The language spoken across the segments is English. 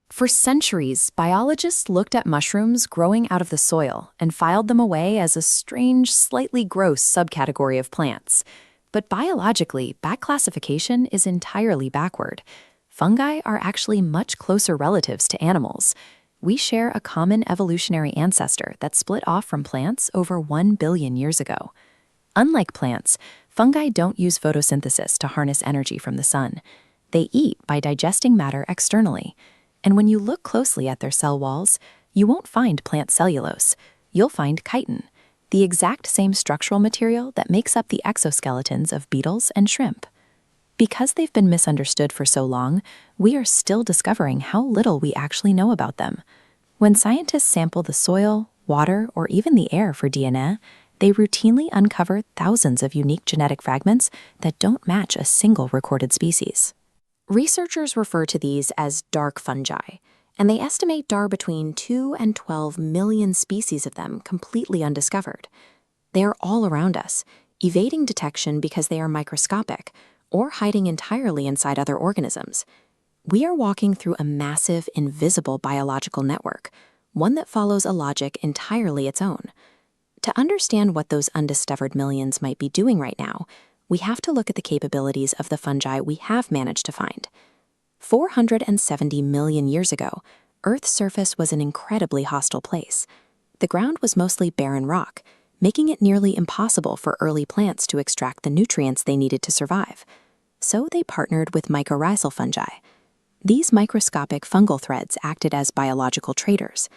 For centuries, biologists looked at mushrooms growing out of the soil and filed them away as a strange, slightly gross subcategory of plants. But biologically, that classification is entirely backward. Fungi are actually much closer relatives to animals. We share a common evolutionary ancestor that split off from plants over 1 billion years ago. Unlike plants, fungi don't use photosynthesis to harness energy from the sun. They eat by digesting matter externally. And when you look closely at their cell walls, you won't find plant cellulose. You'll find chitin, the exact same structural material that makes up the exoskeletons of beetles and shrimp. Because they've been misunderstood for so long, we are still discovering how little we actually know about them. When scientists sample the soil, water, or even the air for DNA, they routinely uncover thousands of unique genetic fragments that don't match a single recorded species. Researchers refer to these as dark fungi, and they estimate there are between 2 and 12 million species of them completely undiscovered. They are all around us, evading detection because they are microscopic, or hiding entirely inside other organisms. We are walking through a massive, invisible biological network, one that follows a logic entirely its own. To understand what those undiscovered millions might be doing right now, we have to look at the capabilities of the fungi we have managed to find. 470 million years ago, Earth's surface was an incredibly hostile place. The ground was mostly barren rock, making it nearly impossible for early plants to extract the nutrients they needed to survive. So they partnered with mycorrhizal fungi. These microscopic fungal threads acted as biological traders.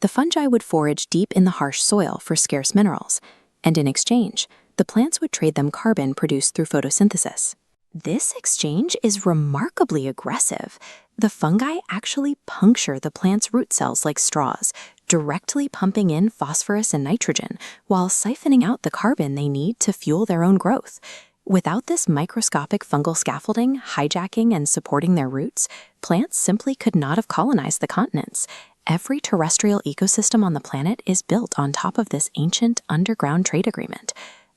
The fungi would forage deep in the harsh soil for scarce minerals, and in exchange, the plants would trade them carbon produced through photosynthesis. This exchange is remarkably aggressive. The fungi actually puncture the plant's root cells like straws, directly pumping in phosphorus and nitrogen while siphoning out the carbon they need to fuel their own growth. Without this microscopic fungal scaffolding, hijacking and supporting their roots, plants simply could not have colonized the continents. Every terrestrial ecosystem on the planet is built on top of this ancient underground trade agreement.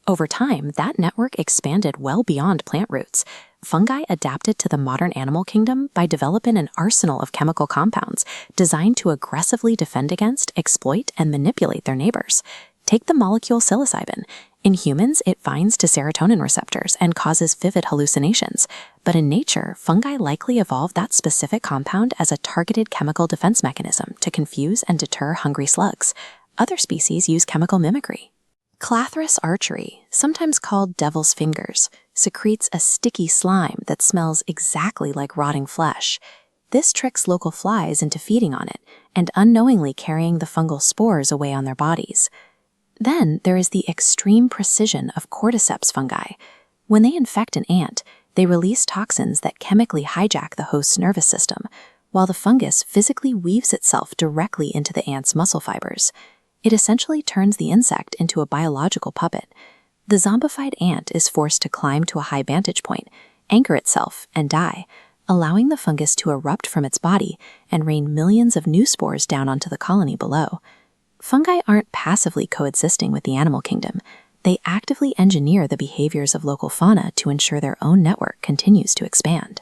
Over time, that network expanded well beyond plant roots. Fungi adapted to the modern animal kingdom by developing an arsenal of chemical compounds designed to aggressively defend against, exploit, and manipulate their neighbors. Take the molecule psilocybin. In humans, it binds to serotonin receptors and causes vivid hallucinations. But in nature, fungi likely evolved that specific compound as a targeted chemical defense mechanism to confuse and deter hungry slugs. Other species use chemical mimicry. Clathrus archery, sometimes called devil's fingers, secretes a sticky slime that smells exactly like rotting flesh. This tricks local flies into feeding on it and unknowingly carrying the fungal spores away on their bodies. Then there is the extreme precision of cordyceps fungi. When they infect an ant, they release toxins that chemically hijack the host's nervous system, while the fungus physically weaves itself directly into the ant's muscle fibers. It essentially turns the insect into a biological puppet. The zombified ant is forced to climb to a high vantage point, anchor itself, and die, allowing the fungus to erupt from its body and rain millions of new spores down onto the colony below. Fungi aren't passively coexisting with the animal kingdom. They actively engineer the behaviors of local fauna to ensure their own network continues to expand.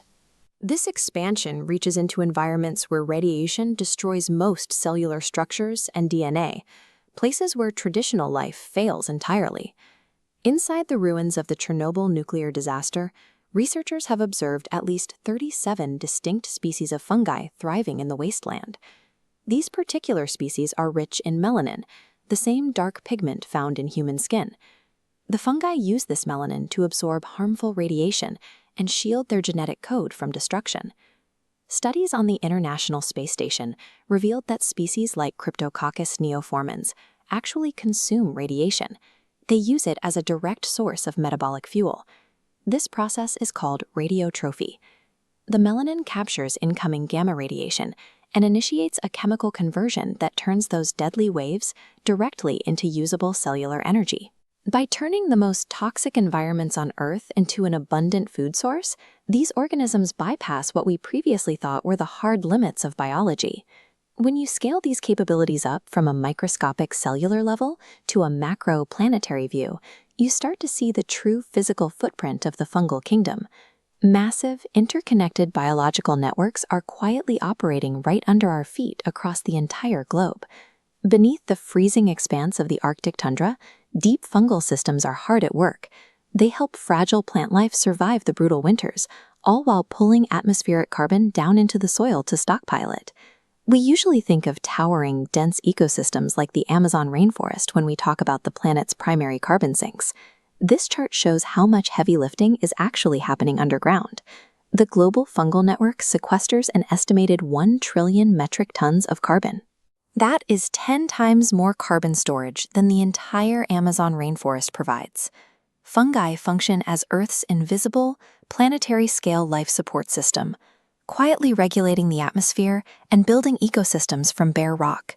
This expansion reaches into environments where radiation destroys most cellular structures and DNA, places where traditional life fails entirely. Inside the ruins of the Chernobyl nuclear disaster, researchers have observed at least 37 distinct species of fungi thriving in the wasteland. These particular species are rich in melanin, the same dark pigment found in human skin. The fungi use this melanin to absorb harmful radiation and shield their genetic code from destruction. Studies on the International Space Station revealed that species like Cryptococcus neoformans actually consume radiation. They use it as a direct source of metabolic fuel. This process is called radiotrophy. The melanin captures incoming gamma radiation and initiates a chemical conversion that turns those deadly waves directly into usable cellular energy. By turning the most toxic environments on Earth into an abundant food source, these organisms bypass what we previously thought were the hard limits of biology. When you scale these capabilities up from a microscopic cellular level to a macro planetary view, you start to see the true physical footprint of the fungal kingdom. Massive, interconnected biological networks are quietly operating right under our feet across the entire globe. Beneath the freezing expanse of the Arctic tundra, deep fungal systems are hard at work. They help fragile plant life survive the brutal winters, all while pulling atmospheric carbon down into the soil to stockpile it. We usually think of towering, dense ecosystems like the Amazon rainforest when we talk about the planet's primary carbon sinks. This chart shows how much heavy lifting is actually happening underground. The global fungal network sequesters an estimated 1 trillion metric tons of carbon. That is 10 times more carbon storage than the entire Amazon rainforest provides. Fungi function as Earth's invisible, planetary-scale life support system, quietly regulating the atmosphere and building ecosystems from bare rock.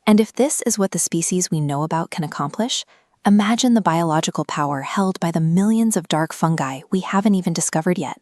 And if this is what the species we know about can accomplish, imagine the biological power held by the millions of dark fungi we haven't even discovered yet.